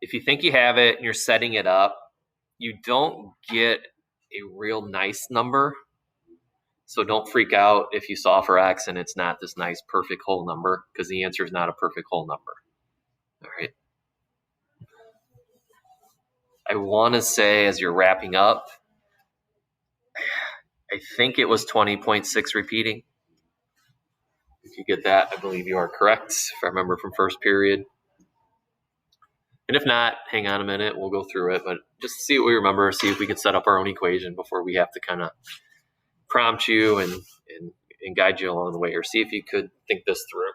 if you think you have it and you're setting it up, you don't get a real nice number. So don't freak out if you solve for x and it's not this nice perfect whole number, because the answer is not a perfect whole number. All right. I want to say, as you're wrapping up, I think it was 20.6 repeating. If you get that, I believe you are correct, if I remember from first period. And if not, hang on a minute, we'll go through it, but just see what we remember, see if we can set up our own equation before we have to kind of prompt you and guide you along the way, or see if you could think this through.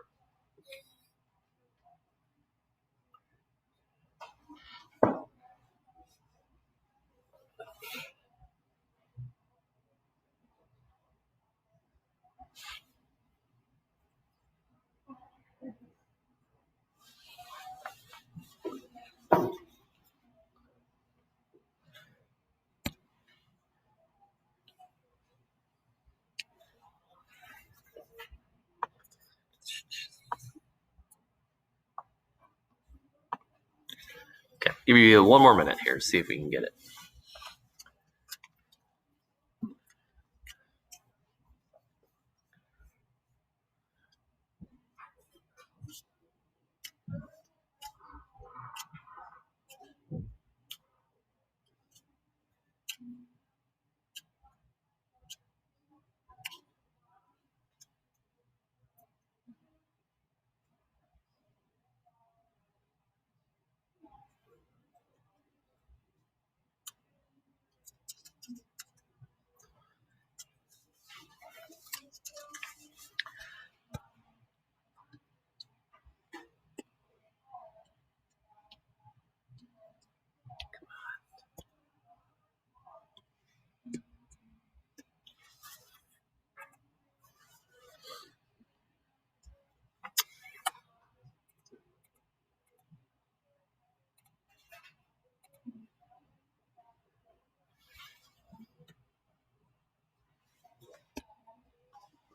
Okay, give you one more minute here to see if we can get it.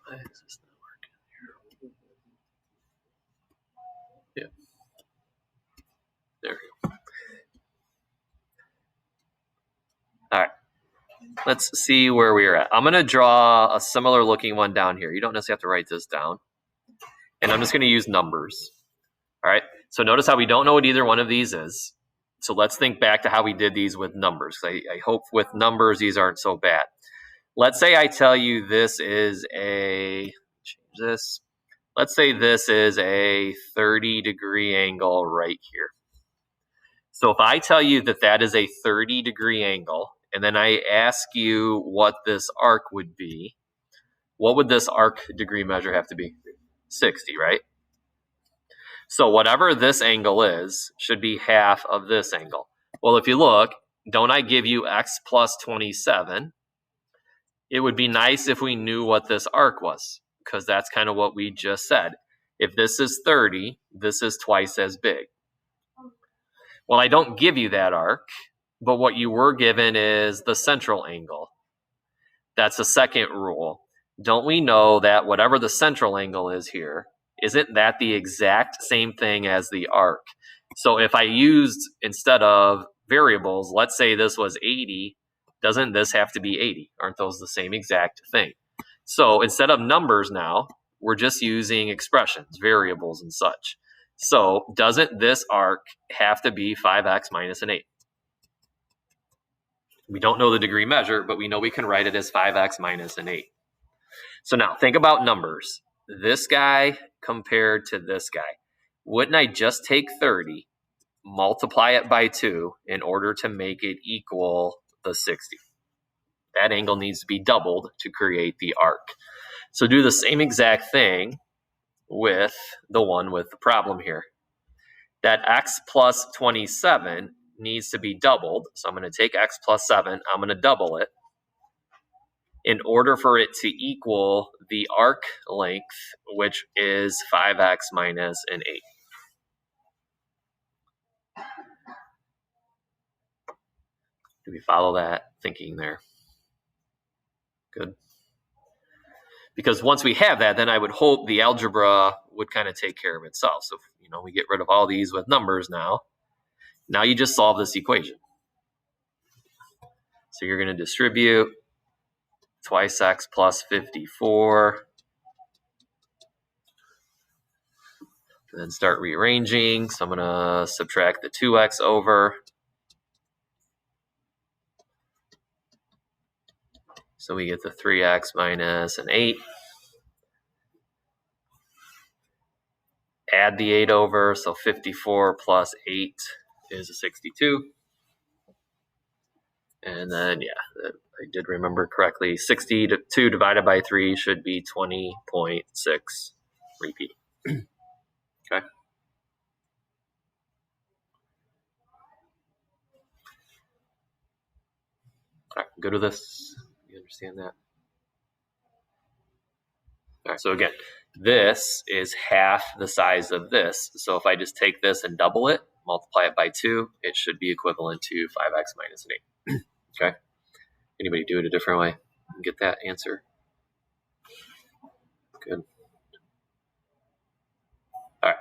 Why is this not working here? Yeah. There we go. All right. Let's see where we are at. I'm going to draw a similar looking one down here. You don't necessarily have to write this down. And I'm just going to use numbers. All right. So notice how we don't know what either one of these is. So let's think back to how we did these with numbers. I hope with numbers these aren't so bad. Let's say I tell you this is change this. Let's say this is a 30-degree angle right here. So if I tell you that that is a 30-degree angle, and then I ask you what this arc would be, what would this arc degree measure have to be? 60, right? So whatever this angle is should be half of this angle. Well, if you look, don't I give you x plus 27? It would be nice if we knew what this arc was, because that's kind of what we just said. If this is 30, this is twice as big. Well, I don't give you that arc, but what you were given is the central angle. That's the second rule. Don't we know that whatever the central angle is here, isn't that the exact same thing as the arc? So if I used, instead of variables, let's say this was 80, doesn't this have to be 80? Aren't those the same exact thing? So instead of numbers now, we're just using expressions, variables and such. So doesn't this arc have to be 5x minus an 8? We don't know the degree measure, but we know we can write it as 5x minus an 8. So now think about numbers. This guy compared to this guy. Wouldn't I just take 30, multiply it by 2 in order to make it equal the 60? That angle needs to be doubled to create the arc. So do the same exact thing with the one with the problem here. That x plus 27 needs to be doubled. So I'm going to take x plus 7, I'm going to double it in order for it to equal the arc length, which is 5x minus an 8. Do we follow that thinking there? Good. Because once we have that, then I would hope the algebra would kind of take care of itself. So, we get rid of all these with numbers now. Now you just solve this equation. So you're going to distribute twice x plus 54. And then start rearranging. So I'm going to subtract the 2x over. So we get the 3x minus an 8. Add the 8 over, so 54 plus 8 is a 62. And then, yeah, I did remember correctly. 62 divided by 3 should be 20.6 repeat. Okay. All right, good with this. You understand that? All right, so again, this is half the size of this. So if I just take this and double it, multiply it by 2, it should be equivalent to 5x minus an 8. Okay. Anybody do it a different way and get that answer? Good. All right.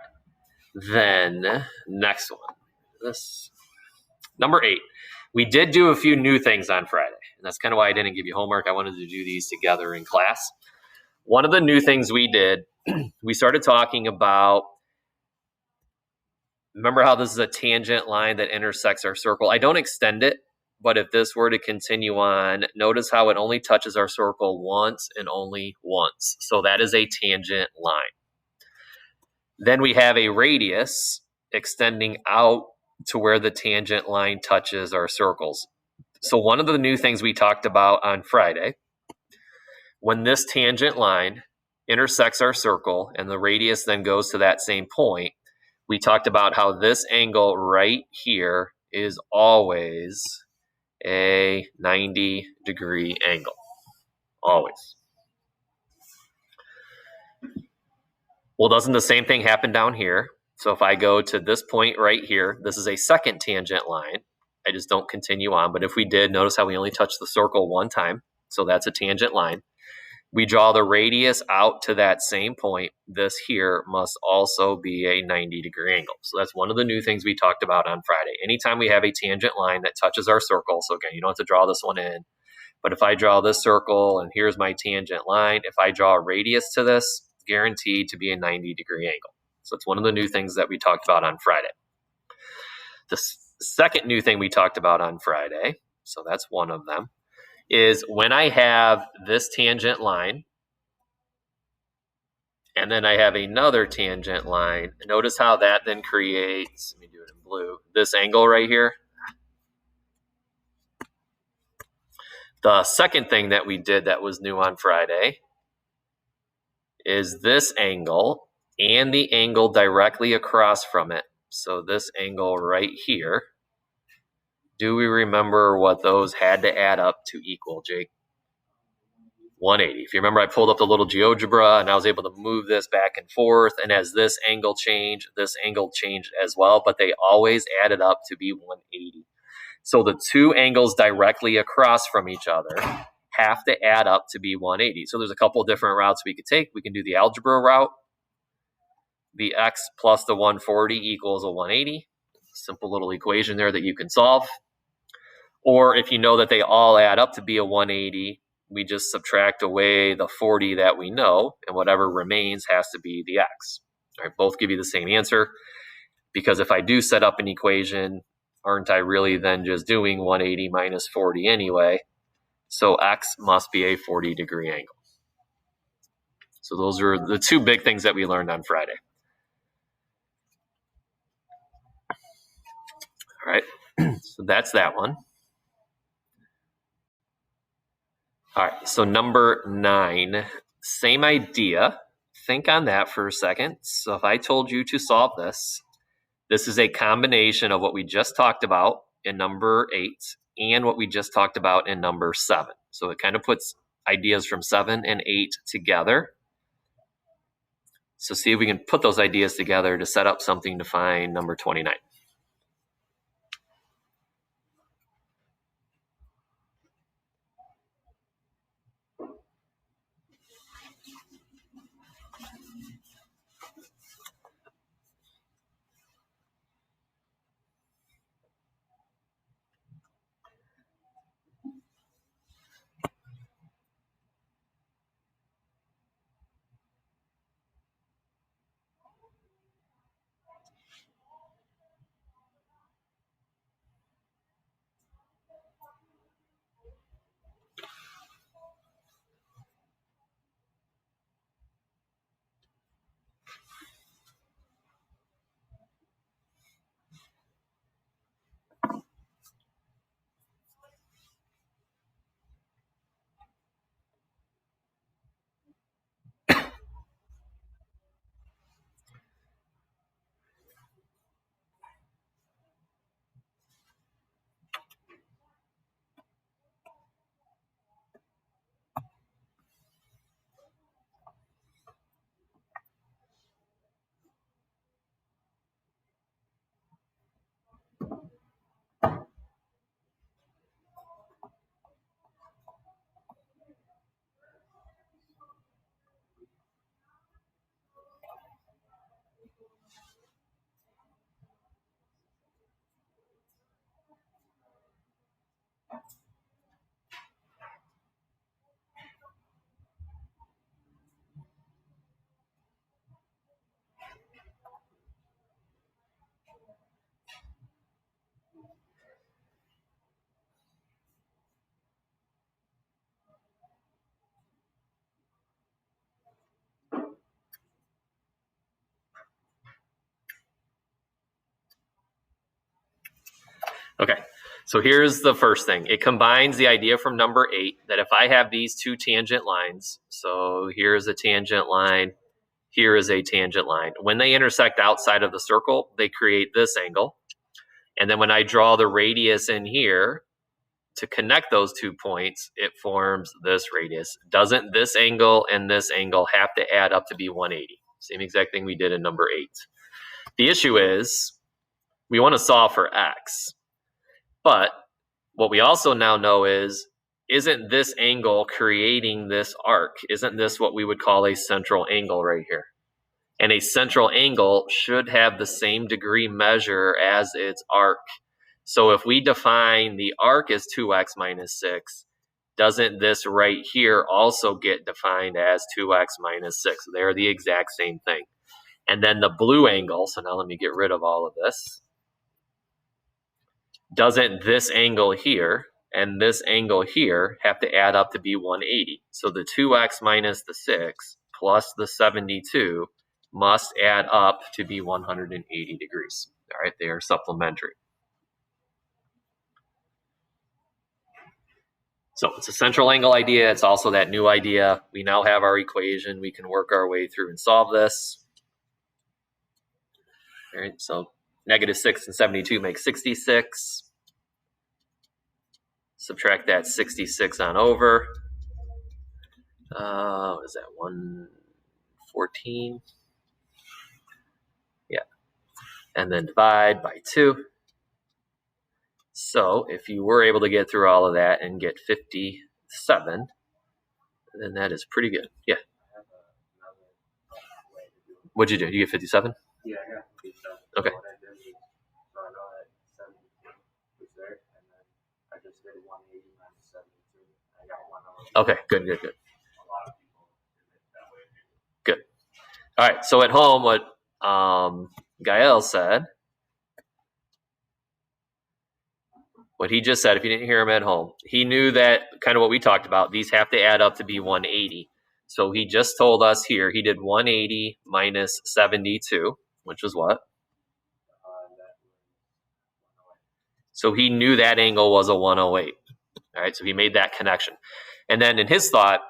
Then next one. This number 8. We did do a few new things on Friday, and that's kind of why I didn't give you homework. I wanted to do these together in class. One of the new things we did, we started talking about, remember how this is a tangent line that intersects our circle? I don't extend it, but if this were to continue on, notice how it only touches our circle once and only once. So that is a tangent line. Then we have a radius extending out to where the tangent line touches our circles. So one of the new things we talked about on Friday, when this tangent line intersects our circle and the radius then goes to that same point, we talked about how this angle right here is always a 90-degree angle. Always. Well, doesn't the same thing happen down here? So if I go to this point right here, this is a second tangent line. I just don't continue on. But if we did, notice how we only touch the circle one time. So that's a tangent line. We draw the radius out to that same point. This here must also be a 90-degree angle. So that's one of the new things we talked about on Friday. Anytime we have a tangent line that touches our circle, so again, you don't have to draw this one in, but if I draw this circle and here's my tangent line, if I draw a radius to this, it's guaranteed to be a 90-degree angle. So it's one of the new things that we talked about on Friday. The second new thing we talked about on Friday, so that's one of them, is when I have this tangent line and then I have another tangent line, notice how that then creates, let me do it in blue, this angle right here. The second thing that we did that was new on Friday is this angle and the angle directly across from it. So this angle right here. Do we remember what those had to add up to equal, Jake? 180. If you remember, I pulled up the little GeoGebra and I was able to move this back and forth. And as this angle changed as well, but they always added up to be 180. So the two angles directly across from each other have to add up to be 180. So there's a couple of different routes we could take. We can do the algebra route. The x plus the 140 equals a 180. Simple little equation there that you can solve. Or if you know that they all add up to be a 180, we just subtract away the 40 that we know, and whatever remains has to be the x. All right, both give you the same answer, because if I do set up an equation, aren't I really then just doing 180 minus 40 anyway? So x must be a 40-degree angle. So those are the two big things that we learned on Friday. All right, so that's that one. All right, so number 9, same idea. Think on that for a second. So if I told you to solve this, this is a combination of what we just talked about in number 8 and what we just talked about in number 7. So it kind of puts ideas from 7 and 8 together. So see if we can put those ideas together to set up something to find number 29. Okay, so here's the first thing. It combines the idea from number 8 that if I have these two tangent lines, so here's a tangent line, here is a tangent line. When they intersect outside of the circle, they create this angle. And then when I draw the radius in here to connect those 2 points, it forms this radius. Doesn't this angle and this angle have to add up to be 180? Same exact thing we did in number 8. The issue is we want to solve for x. But what we also now know is, isn't this angle creating this arc? Isn't this what we would call a central angle right here? And a central angle should have the same degree measure as its arc. So if we define the arc as 2x minus 6, doesn't this right here also get defined as 2x minus 6? They're the exact same thing. And then the blue angle, so now let me get rid of all of this. Doesn't this angle here and this angle here have to add up to be 180? So the 2x minus the 6 plus the 72 must add up to be 180 degrees. All right, they are supplementary. So it's a central angle idea. It's also that new idea. We now have our equation. We can work our way through and solve this. All right, so -6 and 72 make 66. Subtract that 66 on over. What is that, 114? Yeah. And then divide by 2. So if you were able to get through all of that and get 57, then that is pretty good. Yeah. What'd you do? Did you get 57? Yeah, I got 57. Okay. So what I did is, so I know that 72 was there, and then I just did 180 minus 72. I got 108. Okay, good. A lot of people did it that way. Good. All right, so at home, what Gael said, what he just said, if you didn't hear him at home, he knew that kind of what we talked about, these have to add up to be 180. So he just told us here, he did 180 minus 72, which was what? So he knew that angle was a 108. All right, so he made that connection. And then in his thought,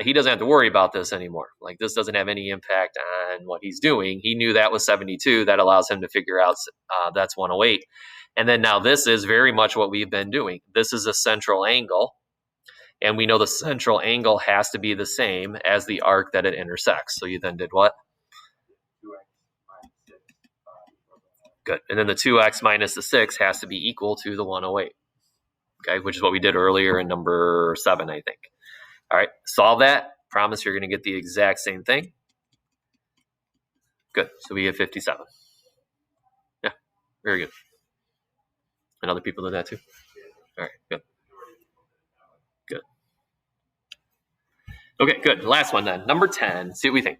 he doesn't have to worry about this anymore. Like, this doesn't have any impact on what he's doing. He knew that was 72. That allows him to figure out that's 108. And then now this is very much what we've been doing. This is a central angle. And we know the central angle has to be the same as the arc that it intersects. So you then did what? Good. And then the 2x minus the 6 has to be equal to the 108. Okay, which is what we did earlier in number 7, I think. All right, solve that. Promise you're going to get the exact same thing. Good. So we get 57. Yeah, very good. And other people did that too? All right, good. Good. Okay, good. Last one then. Number 10. See what we think.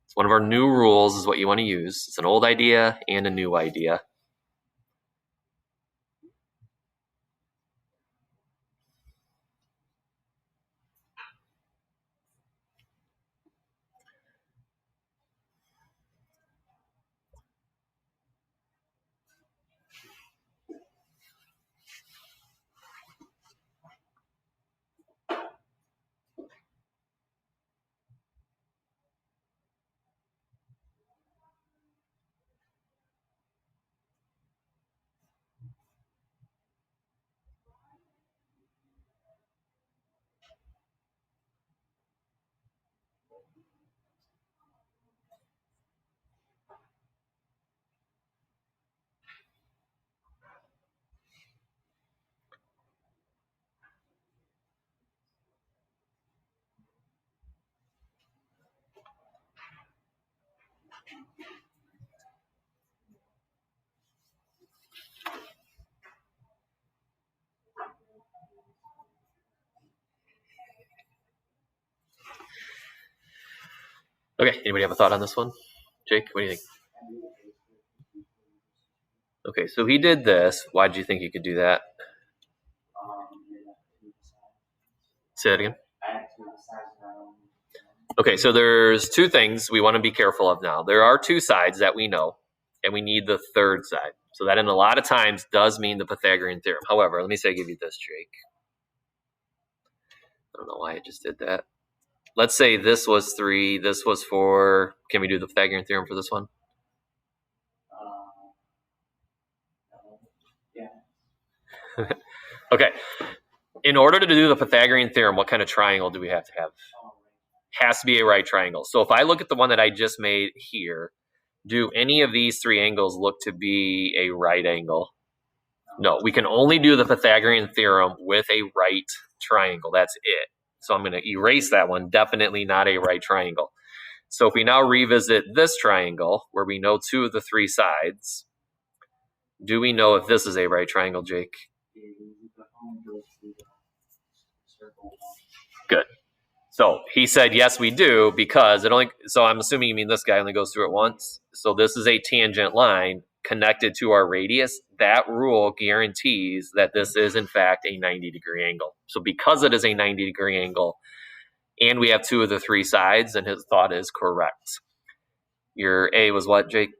It's one of our new rules is what you want to use. It's an old idea and a new idea. Okay, anybody have a thought on this one? Jake, what do you think? Okay, so he did this. Why did you think you could do that? Say that again. Okay, so there's 2 things we want to be careful of now. There are 2 sides that we know, and we need the third side. So that in a lot of times does mean the Pythagorean theorem. However, let me say I give you this, Jake. I don't know why I just did that. Let's say this was 3, this was 4. Can we do the Pythagorean theorem for this one? Yeah. Okay. In order to do the Pythagorean theorem, what kind of triangle do we have to have? Has to be a right triangle. So if I look at the one that I just made here, do any of these 3 angles look to be a right angle? No, we can only do the Pythagorean theorem with a right triangle. That's it. So I'm going to erase that one. Definitely not a right triangle. So if we now revisit this triangle, where we know 2 of the 3 sides, do we know if this is a right triangle, Jake? Good. So he said, yes, we do, because it only, so I'm assuming you mean this guy only goes through it once. So this is a tangent line connected to our radius. That rule guarantees that this is in fact a 90-degree angle. So because it is a 90-degree angle, and we have 2 of the 3 sides, and his thought is correct. Your A was what, Jake?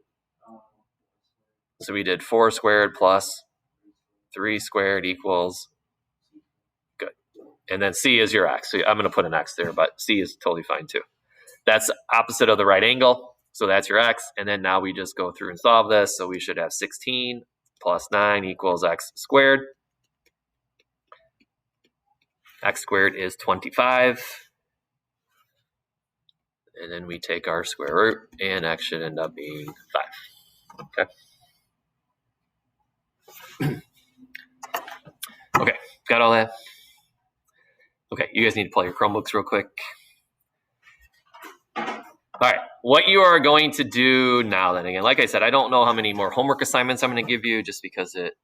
So we did 4 squared plus 3 squared equals, good. And then C is your X. So I'm going to put an X there, but C is totally fine too. That's opposite of the right angle. So that's your X. And then now we just go through and solve this. So we should have 16 plus 9 equals X squared. X squared is 25. And then we take our square root, and X should end up being 5. Okay. Okay, got all that? Okay, you guys need to pull your Chromebooks real quick. All right, what you are going to do now then, again, like I said, I don't know how many more homework assignments I'm going to give you just because it